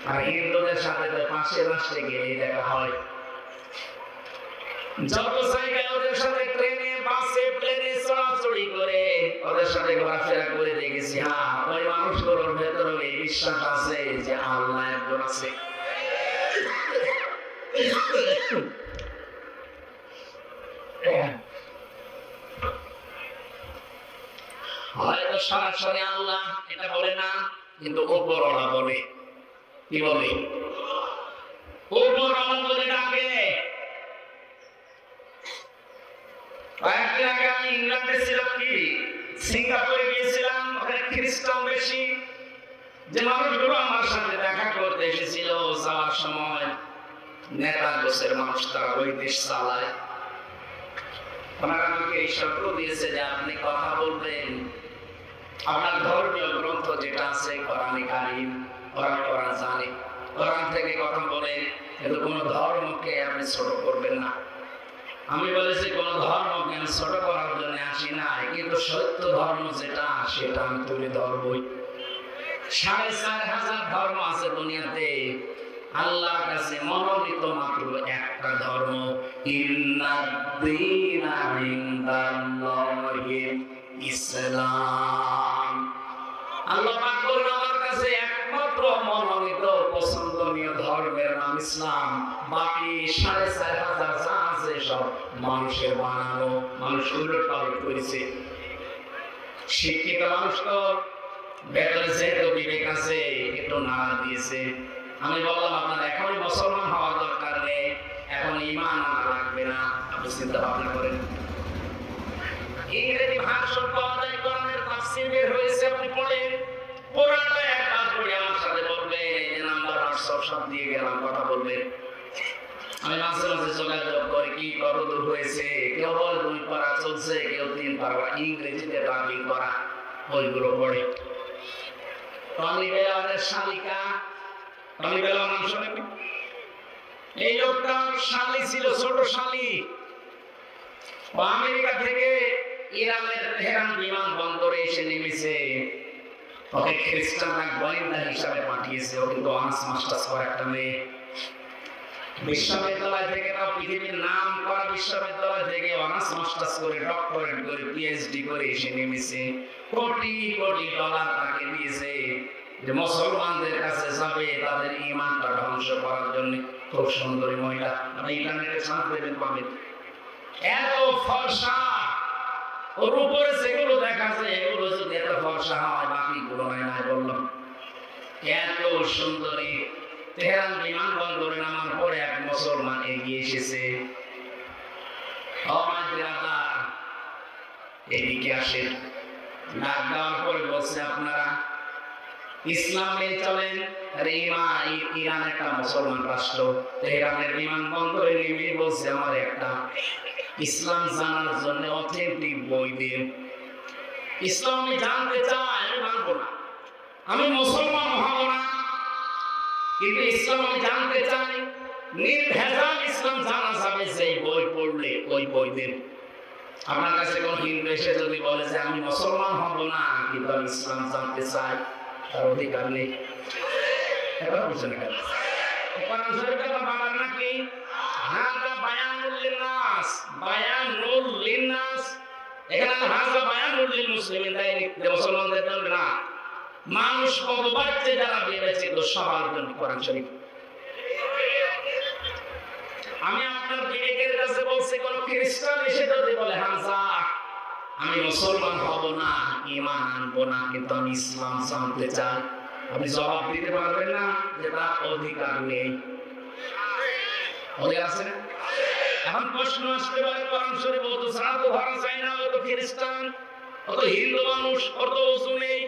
আর হিন্দুদের সাথে তো পাশে রাষ্ট্রে গিয়ে দেখা হয়। যত জায়গায় ওদের সাথে ট্রেনে বাসে প্লেনে চড়াচড়ি করে ওদের সাথে ঘোরাফেরা করে দেখেছি, হ্যাঁ ওই মানুষগুলোর ভেতরে এই বিশ্বাস আছে যে আল্লাহ একজন আছে। হয়তো সরাসরি আল্লাহ এটা বলে না, কিন্তু উপরওয়ালা বলে। কি বলে? উপরওয়ালা বলে ডাকে। কয়েকদিন আগে আমি ইংল্যান্ডে ছিলাম, কি সিঙ্গাপুরে গিয়েছিলাম, ওখানে খ্রিস্টান বেশি। যে মানুষগুলো আমার সাথে দেখা করতে এসেছিল, যাওয়ার সময় নেতা গোছের মানুষ, তারা ওই দেশ চালায়। ওনারা আমাকে এই শর্ত দিয়েছে যে আপনি কথা বলবেন, আপনার ধর্মীয় গ্রন্থ যেটা আছে কোরআনে কারীম, ওরা কোরআন জানে, কোরআন থেকে কথা বলেন, কিন্তু কোনো ধর্মকে আপনি ছোট করবেন না। আমি বলেছি কোন ধর্মকে আমি ছোট করার জন্য আসি নাই, কিন্তু সত্য ধর্ম যেটা সেটা আমি তুলে ধরবই। ৪,৫০০ ধর্ম আছে দুনিয়াতে, আল্লাহর কাছে মনোনীত মাত্র একটা ধর্ম, ইন্নাদ-দীনা ইনদাল্লাহিল ইসলাম। আল্লাহ পাক বলেন আমার কাছে একমাত্র মনোনীত পছন্দনীয় ধর্মের নাম ইসলাম। বাকি ৪,৫০০ যা আছে সব মানুষের বানানো, মানুষ উলটপালট করেছে। শিক্ষিত মানুষ তো ভেতরে যেহেতু বিবেক আছে একটু নাড়া দিয়েছে। আমি বললাম আপনার এখনই মুসলমান হওয়ার দরকার নেই, এখন ঈমান আনা লাগবে না, আপনি চিন্তা ভাবনা করেন। ইংরেজি ভাষণ পাওয়া যায়, কোরআনের তাফসীর বের হয়েছে, আপনি পড়েন। পুরাটা একবার পড়ে আমার সাথে বলবেন, এই যে নাম্বার হোয়াটসঅ্যাপ সব দিয়ে গেলাম, কথা বলবেন। আমি মাঝে মাঝে যোগাযোগ করি, কি কত দূর হয়েছে, কেউ বলে 2 পারা চলছে, কেউ 3 পারা, ইংরেজিতে ডাবিং করা, ওইগুলো পড়ে। টনি বেলারের শালিকা, টনি বেলার নাম শোনেন? এই লোকটা শালি ছিল, ছোট শালি। ও আমেরিকা থেকে ইরানের তেহরান বিমানবন্দরে এসে নেমেছে। ওকে খ্রিস্টানরা গোয়েন্দা হিসাবে পাঠিয়েছে। ও কিন্তু অনার্স মাস্টার্স করা একটা মেয়ে। বিশ্ববিদ্যালয় থেকে, তাও পৃথিবীর নাম করা বিশ্ববিদ্যালয় থেকে অনার্স মাস্টার্স করে, ডক্টরেট করে, পিএইচডি করে এসে নেমেছে। কোটি কোটি ডলার তাকে দিয়েছে যে মুসলমানদের কাছে যাবে তাদের ঈমানটা ধ্বংস করার জন্য। খুব সুন্দরী মহিলা, আপনি ইন্টারনেটে সার্চ দেবেন পাবেন। এত ফর্সা, ওর উপরে যেগুলো দেখা যায় এগুলো যদি এত ফর্সা হয়, বাকি গুলো নাই বললাম। এত সুন্দরী। তেহরান বিমানবন্দরে নামার পরে এক মুসলমান এগিয়ে এসেছে। এদিকে আসেন। ডাক দেওয়ার পরে বলছে আপনারা ইসলাম মেনে চলেন। ইরান একটা মুসলমান রাষ্ট্র। তেহরানের বিমানবন্দরে নেমে বলছে আমার একটা ইসলাম জানার জন্য অথেন্টিক বই দিন। ইসলাম আমি জানতে চাই, আমি মানবো না, আমি মুসলমান হব না, কিন্তু ইসলাম আমি জানতে চাই। নির্ভেজাল ইসলাম জানা যাবে সেই বই পড়লে, ওই বই দিন। আপনার কাছে কোন হিন্দু এসে যদি বলে যে আমি মুসলমান হব না, কিন্তু আমি ইসলাম জানতে চাই, তার অধিকার নেই। এবার বুঝছেন কেন? কোরআন শরীফে তো বাবার নাকি হাযা বায়ানুল লিন্নাস, বায়ানুল লিন্নাস। এখানে হাযা বায়ানুল লিল মুসলিমিন, তাই মুসলমানদের জন্য না, মানুষ বাচ্চা যারা বেঁচে তো সবার জন্য কোরআন শরীফ। আমি আপনার বিবেকের কাছে বলছি, কোন খ্রিস্টান এসে যদি বলে হামজা আমি মুসলমান হব না, ঈমান আনবো না, কিন্তু আমি ইসলাম জানতে চাই, আপনি জবাব দিতে পারবেন না যে তার অধিকার নেই। অধিকার আছে না? এখন প্রশ্ন আসতে পারে কোরআন শরীফ ও তো ছাড়া তো ধরা যায় না, ও তো খ্রিস্টান, ও তো হিন্দু মানুষ, ওর তো ওযু নেই।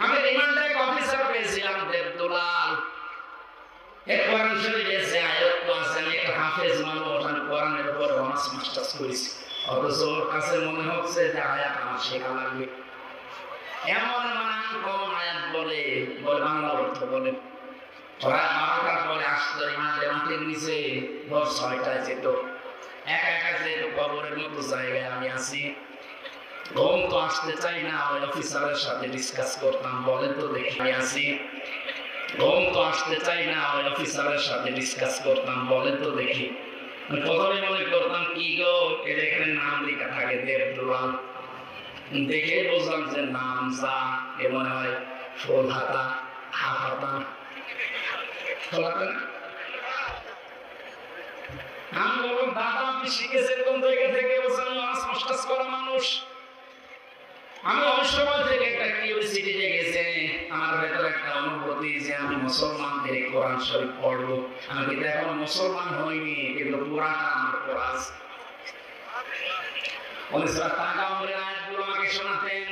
আমি রিমান্ডে এক অফিসার পেয়েছিলাম, দেবদুলাল। এক কোরআন শরীফে যে আয়াত আছে, আমি একটা হাফেজ মানুষ, আমি কোরআনের উপরে অনার্স মাস্টার্স করেছি, অথচ ওর কাছে মনে হচ্ছে যে আয়াত আমার শেখা লাগবে। এমন কোন আয়াত বলে বাংলা অর্থ বলে। রাত 12টার পরে আসতো রিমান্ডে, মাটির নিচে ভোর 6টায় যেত, একা একা যেত, কবরের মতো জায়গায় আমি আছি। ঘুম তো আসতে চাই না, ওই অফিসারের সাথে ডিসকাস করতাম, বলেন তো দেখি আমি আছি। ঘুম তো আসতে চাই না, ওই অফিসারের সাথে ডিসকাস করতাম, বলেন তো দেখি প্রথমে মনে করতাম কি গো, এটা এখানে নাম লেখা থাকে দেবদুলাল, দেখে বুঝলাম যে নাম যা এ মনে হয় ফুল হাতা হাফ হাতা ফুল হাতা না। আমি বললাম দাদা আপনি শিখেছেন কোন জায়গা থেকে? বলছেন মাস্টার্স করা মানুষ। আমি ওই সময় থেকে একটা কিউরিওসিটি জেগেছে আমার ভেতরে, একটা অনুভূতি যে আমি মুসলমানদের কোরআন শরীফ পড়বো। আমি কিন্তু এখন মুসলমান হইনি, কিন্তু পুরাটা আমার পড়া আছে। ওনারা টাকা আমলের আয়াতগুলো আমাকে শোনাতেন।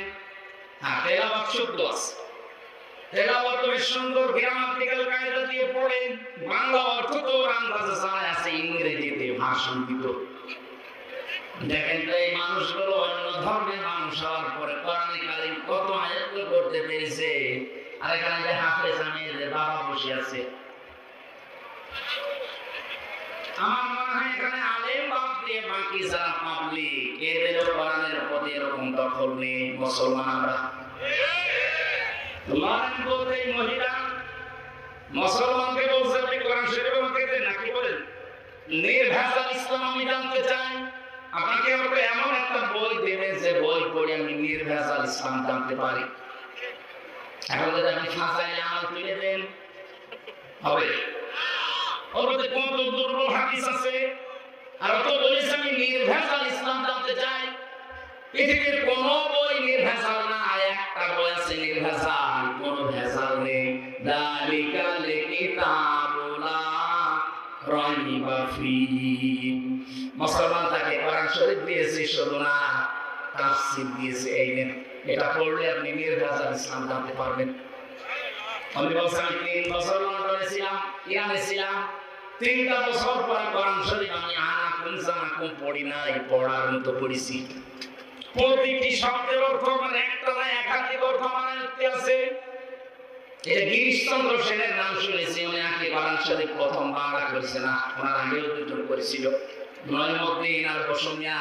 হ্যাঁ, তেলাওয়াত শুদ্ধ আছে, তেলাওয়াত বেশ সুন্দর গ্রামাটিক্যাল কায়দা দিয়ে পড়েন। বাংলা অর্থ তো আন্দাজে জানা আছে, ইংরেজিতে ভাষণ দিত। দেখেন তো এই মানুষগুলো অন্য ধর্মের মানুষ হওয়ার পরে কোরআনে কারীম কত আয়াত করতে পেরেছে। আর এখানে যে হাফেজ আমিরের বাবা বসে আছে, আমার মনে হয় এখানে আলেম বাদ দিয়ে বাকি যারা পাবলিক এদেরও কোরআনের প্রতি এরকম দখল নেই। মুসলমান আমরা লড়েন বলতে এই মহিলা মুসলমানকে বলছে আপনি কোরআন শরীফ আমাকে দেন নাকি বলেন নির্ভেজাল ইসলাম আমি জানতে চাই। আপনাকে আমাকে এমন একটা বই দেবে যে বই পড়ে আমি নির্ভেজাল ইসলাম জানতে পারি। এখন যদি আপনি ফাঁসাইলে আমল তুলে দেন হবে, ওর মধ্যে কত দুর্বল হাদিস আছে। আর তো বলেছে আমি নির্ভেজাল ইসলাম জানতে চাই। পৃথিবীর কোন বই নির্ভেজাল না, একটা বই আছে নির্ভেজাল, কোন ভেজাল নেই। দালিকাল কিতাবুলা রাইবা ফীহি। মুসলমান তাকে কোরআন শরীফ দিয়েছে শুধু না, তাফসীর দিয়েছে। এই নেন, এটা পড়লে আপনি নির্ভেজাল ইসলাম জানতে পারবেন। আমি বলছিলাম 3 বছর লন্ডনে ছিলাম, ইরানে ছিলাম। 3টা বছর পর কোরআন শরীফ আমি আনা কোন জানা কোন পড়ি নাই, পড়ার মতো পড়েছি। প্রতিটি শব্দের অর্থ মানে একটা না একাধিক অর্থ মানে আছে। এটা গিরিশচন্দ্র সেনের নাম শুনেছি, উনি আগে কোরআন শরীফ প্রথম বাংলা করেছে না, ওনার আগেও দুটো করেছিল। নয়মুদ্দিন আর বসুমিয়া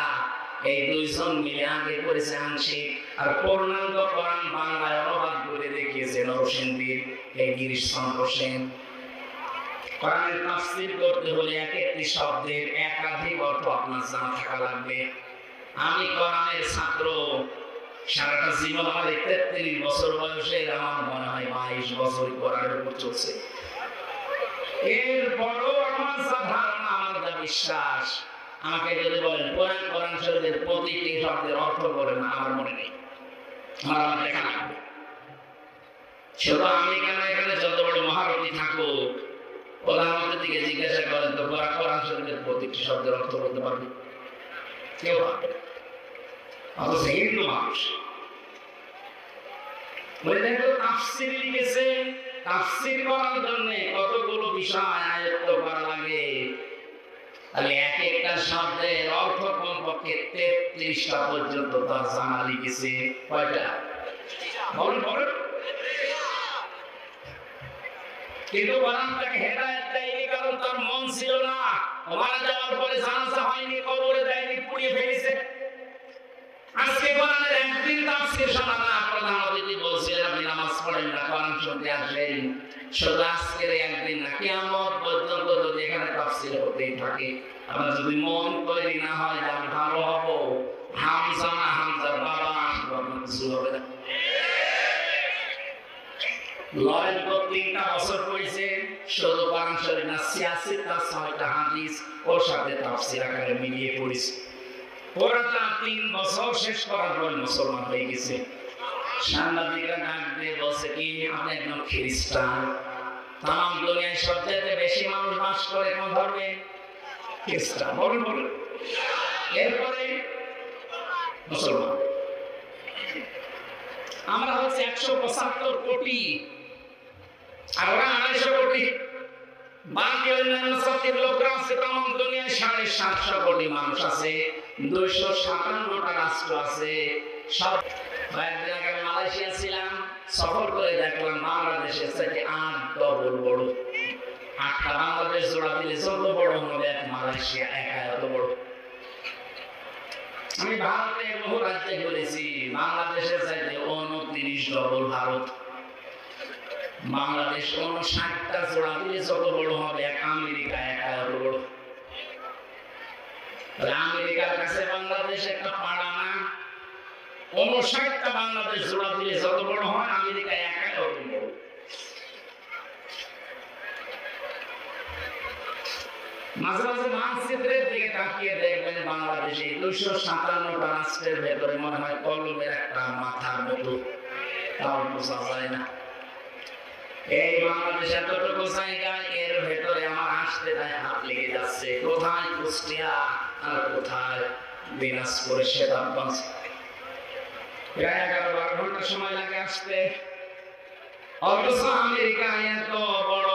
এই দুইজন মিলে আগে করেছে আংশিক, আর পূর্ণাঙ্গ কোরআন বাংলায় অনুবাদ করে দেখিয়েছে নরসিংদীর এই গিরিশচন্দ্র সেন। কোরআনের তাফসীর করতে হলে এক একটি শব্দের একাধিক অর্থ আপনার জানা থাকা লাগবে। আমি কোরআনের ছাত্র, সারাটা জীবন আমার 33 বছর বয়সে আমার মনে হয় 22 বছর কোরআনের উপর চলছে। এরপরও আমার যা ধারণা, আমার যা বিশ্বাস, আমাকে যদি বলেন কোরআন শরীফের প্রতিটি শব্দের অর্থ বলেন, আমার মনে নেই, আমার লেখা লাগবে। শুধু আমি কেন, এখানে যত বড় মহারথী থাকুক, প্রধানমন্ত্রী থেকে জিজ্ঞাসা করেন তো কোরআন শরীফের প্রতিটি শব্দের অর্থ বলতে পারবে? কেউ পারবে না। অথচ হিন্দু মানুষ বলে দেখো তাফসীর লিখেছে, তাফসীর করার জন্য কতগুলো বিষয় আয়ত্ত করা লাগে। তাহলে এক একটা শব্দের অর্থ কমপক্ষে 33টা পর্যন্ত তার জানা লিখেছে। কয়টা বলেন বলেন? কিন্তু কোরআনটাকে হেদায়েত দেয়নি, কারণ তার মন ছিল না। মারা যাওয়ার পরে জানাজা হয়নি, কবরে দেয়নি, পুড়িয়ে ফেলেছে। আজকে কোরআনের একদিন তাফসীর শোনা না, প্রধান অতিথি বলছিলেন আপনি নামাজ পড়েন না, কোরআন শুনতে আসেন। শুধু আজকের একদিন না, কিয়ামত পর্যন্ত যদি এখানে তাফসীর হতেই থাকে, আপনার যদি মন তৈরি না হয় যে আমি ভালো হব, হামজার বাবা কিছু হবে না। লরেন তো 3টা বছর পড়েছে, শুধু কোরআন শরীফ না, 86টা 6টা হাদিস ওর সাথে তাফসীর আকারে মিলিয়ে পড়েছে। পুরোটা 3 বছর শেষ করার পর মুসলমান হয়ে গেছে। সাংবাদিকরা ডাক দিয়ে বলছে কি আপনি একজন খ্রিস্টান। তাম দুনিয়ায় সবচেয়ে বেশি মানুষ বাস করে কোন ধর্মে? খ্রিস্টান। বলুন বলুন। এরপরে মুসলমান। আমরা হচ্ছে 175 কোটি, আর ওরা 250 কোটি। বাকি অন্যান্য জাতির লোকরা আছে তাম দুনিয়ায় 750 কোটি মানুষ আছে, 257টা রাষ্ট্র আছে। সব কয়েকদিন আগে আমি মালয়েশিয়া ছিলাম, সফর করে দেখলাম বাংলাদেশের থেকে 8 ডবল বড়। 8টা বাংলাদেশ জোড়া দিলে যত বড় হবে এক মালয়েশিয়া একা এত বড়। আমি ভারতে বহু রাজ্যে ঘুরেছি, বাংলাদেশের চাইতে 29 ডবল ভারত। বাংলাদেশ 59টা জোড়া দিলে যত বড় হবে এক আমেরিকা একা এত বড়। আমেরিকার কাছে বাংলাদেশ একটা পাড়া না, 59টা বাংলাদেশ জোড়া দিলে যত বড় হয় আমেরিকা একাই অত বড়। মাঝে মাঝে মানচিত্রের দিকে তাকিয়ে দেখবেন বাংলাদেশে 257টা রাষ্ট্রের ভেতরে মনে হয় কলমের একটা মাথার মতো, তাও বোঝা যায় না। এই বাংলাদেশ এতটুকু জায়গা, এর ভেতরে আমার আসতে তাই হাত লেগে যাচ্ছে। কোথায় কুষ্টিয়া আর কোথায় দিনাজপুরে সেতাবগঞ্জ, প্রায় 11-12 ঘন্টা সময় লাগে আসতে। অথচ আমেরিকা এত বড়,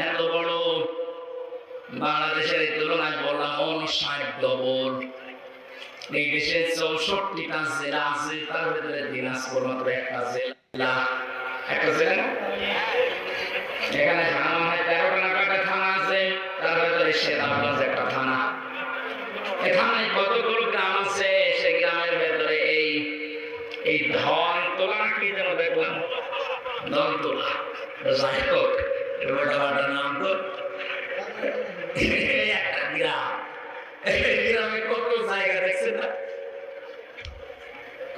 এত বড়, বাংলাদেশের তুলনায় বললাম 59 ডবল। এই দেশে 64টা জেলা আছে, তার ভিতরে দিনাজপুর মাত্র একটা জেলা। একটা জেলা না, এখানে থানা হয় 13টা না কয়টা থানা আছে, তার ভিতরে সেতাবগঞ্জ একটা থানা। এই থানায় কতগুলো গ্রাম আছে, সেই গ্রামের ভেতরে এই ধনতলা কি যেন দেখলাম, ধনতলা, যাই হোক ওটার নাম তো একটা গ্রাম। গ্রামে কত জায়গা দেখছেন না,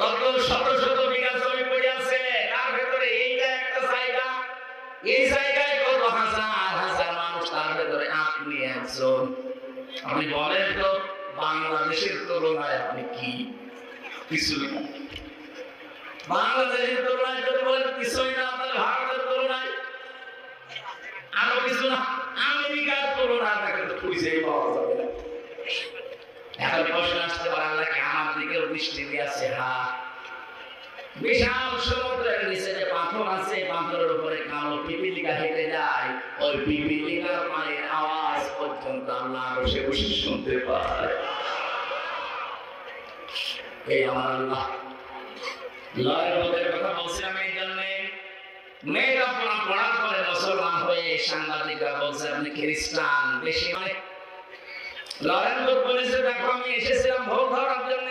কত শত শত বিঘা জমি পড়ে আছে, তার ভেতরে এইটা একটা জায়গা। এই জায়গায় কত হাজার হাজার মানুষ, তার ভেতরে আপনি একজন। আপনি বলেন তো বাংলাদেশের তুলনায় আপনি কি? কিছুই না। বাংলাদেশের তুলনায় যদি বলেন কিছুই না, আপনার ভারতের তুলনায় আরো কিছু না, আমেরিকার তুলনায় তাকে তো খুঁজেই পাওয়া যাবে না। এখন প্রশ্ন আসতে পারে আল্লাহ কি আমার দিকে দৃষ্টি দিয়েছে? হ্যাঁ, বিশাল সমুদ্রের নিচে যে পাথর আছে, পাথরের উপরে কালো পিপিলিকা হেঁটে যায়, ওই পিপিলিকার পায়ের আওয়াজ পর্যন্ত আল্লাহ বসে বসে শুনতে পায়। এই আমার আল্লাহ লয়ের কথা বলছিলাম। এই জন্য মেয়েরা পড়ার পরে মুসলমান হয়ে সাংবাদিকরা বলছে আপনি খ্রিস্টান বেশি। মানে লরেন্দ্র বলেছে দেখো আমি এসেছিলাম ভোট ধরার জন্য,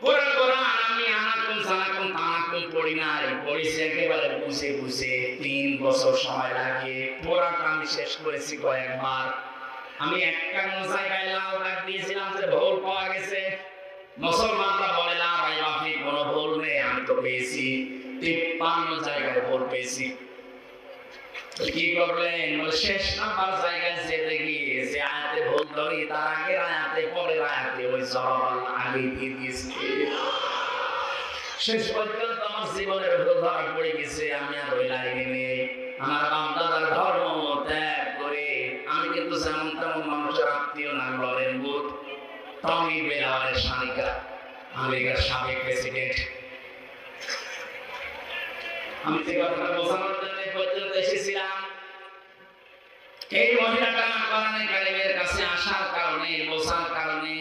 কোরআন কোরআন আমি আনাকুম সানাকুম তানাকুম পড়ি নাই, পড়িছি একেবারে বুঝে বুঝে 3 বছর সময় লাগিয়ে পড়াটা আমি শেষ করেছি কয়েকবার। আমি একটা জায়গায় লাল দাগ দিয়েছিলাম যে ভুল পাওয়া গেছে, মুসলমানরা বলে না ভাই বাপি কোনো ভুল নেই, আমি তো পেয়েছি 53 জায়গায় ভুল পেয়েছি। কি করলেন? শেষ নাম্বার জায়গায় যেতে গিয়ে যে আয়াতে ভুল ধরি তার আগের আয়াতে পরের আয়াতে ওই জবাব আগে দিয়ে দিয়েছে। শেষ পর্যন্ত আমার জীবনের ভুল ধরা পড়ে গেছে, আমি আর ওই লাইনে নেই। আমার বাপ দাদার ধর্ম ত্যাগ করে আমি কিন্তু যেমন তেমন মানুষের আত্মীয় না। লরেন বুথ, টমি বেলারের শালিকা, আমেরিকার সাবেক প্রেসিডেন্ট। আমি যে কথাটা বোঝানোর জন্য পর্যন্ত এসেছিলাম, এই মহিলাটা কোরআনে কারিমের কাছে আসার কারণে, বোঝার কারণে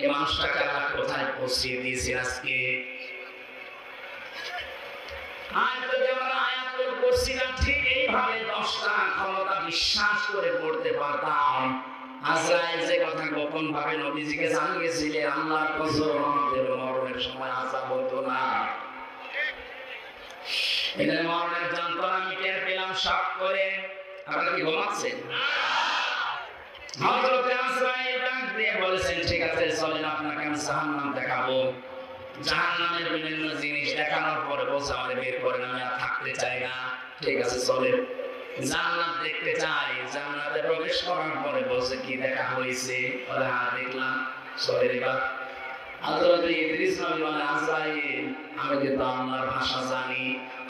এই মানুষটাকে আল্লাহ কোথায় পৌঁছিয়ে দিয়েছে আজকে। আজ যদি আমরা আয়াতুল কুরসিটা ঠিক এইভাবে 10টা ক্ষমতা বিশ্বাস করে পড়তে পারতাম, আজরাইল যে কথা গোপন ভাবে নবীজিকে জানিয়েছিলেন, আল্লাহর কসম আমাদের মরণের সময় আযাব হতো না। এদের মরণের যন্ত্রণা আমি টের পেলাম শক করে। আপনারা কি ঘুমাচ্ছেন? হযরত আজরাইল ডাক দিয়ে বলেছেন ঠিক আছে চলেন আপনাকে আমি জাহান্নাম দেখাবো। জাহান্নামের বিভিন্ন জিনিস দেখানোর পরে বলছে আমারে বের করেন, আমি আর থাকতে চাই না। ঠিক আছে চলেন। জান্নাত দেখতে চাই। জান্নাতে প্রবেশ করার পরে বলছে কি দেখা হয়েছে? বলে হ্যাঁ দেখলাম। চলেন এবার। হযরত ইদ্রিস নবী বলে আজরাইল আমি কিন্তু আল্লাহর ভাষা জানি,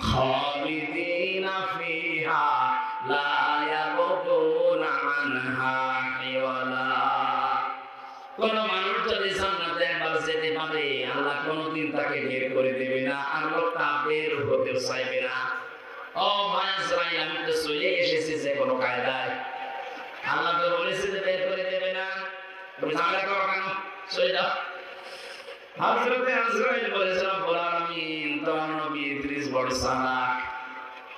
খালিদিনা ফিহা লা ইয়াবগুনা আনহা হিওয়ালা। কোন মানুষ যদি জান্নাতে একবার যেতে পারে আল্লাহ কোনদিন তাকে বের করে দেবে না, আর লোকটা বের হতে চাইবে না। ও ভাই আজরাইল আমি তো চলে এসেছি যে কোনো কায়দায়, আল্লাহ তো বলেছে যে বের করে দেবে না, তুমি ঝামেলা করো কেন? চলে যাও। হযরত আজরাইল বলেছেন রব্বুল আলামিন তোমার নবী ইদ্রিস বড় চালাক।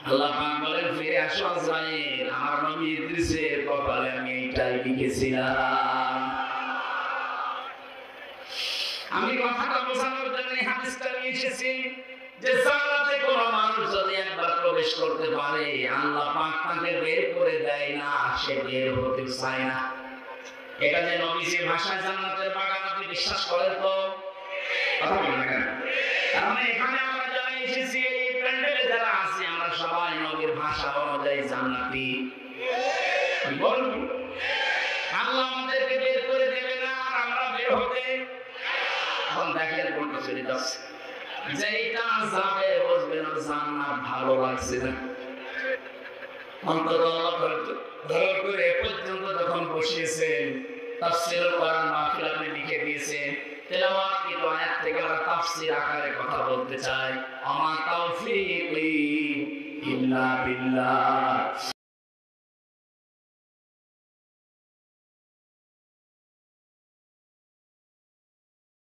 আল্লাহ পাক বলেন ফিরে আসো আজরাইল, আমার নবী ইদ্রিসের কপালে আমি এইটাই লিখেছিলাম। আমি কথাটা বোঝানোর জন্য হাদিসটা নিয়ে এসেছি যে জান্নাতে কোন মানুষ যদি একবার প্রবেশ করতে পারে আল্লাহ পাক তাকে বের করে দেয় না, সে বের হতে চায় না। এটা যে নবীজির ভাষায় জান্নাতের বাগান, আপনি বিশ্বাস করেন তো? কথা বলেন না কেন? তার মানে এখানে আমরা যারা এসেছি, এই প্যান্ডেলে যারা আছি, আমরা সবাই নবীর ভাষা অনুযায়ী জান্নাতি। বলুন, আল্লাহ আমাদেরকে বের করে দেবে না আর আমরা বের হতে। এখন দেখেন কোনটা চলে যাচ্ছে, যেটা যাবে বুঝবে না জান্নাত ভালো লাগছে না। অন্তত ধর করে পর্যন্ত যখন বসিয়েছেন, তাফসীরুল কোরআন মাহফিল আপনি লিখে দিয়েছেন, তেলাওয়াত কি আয়াত থেকে আমরা তাফসীর আকারে কথা বলতে চাই। আমা তাওফীকি ইল্লা বিল্লাহ।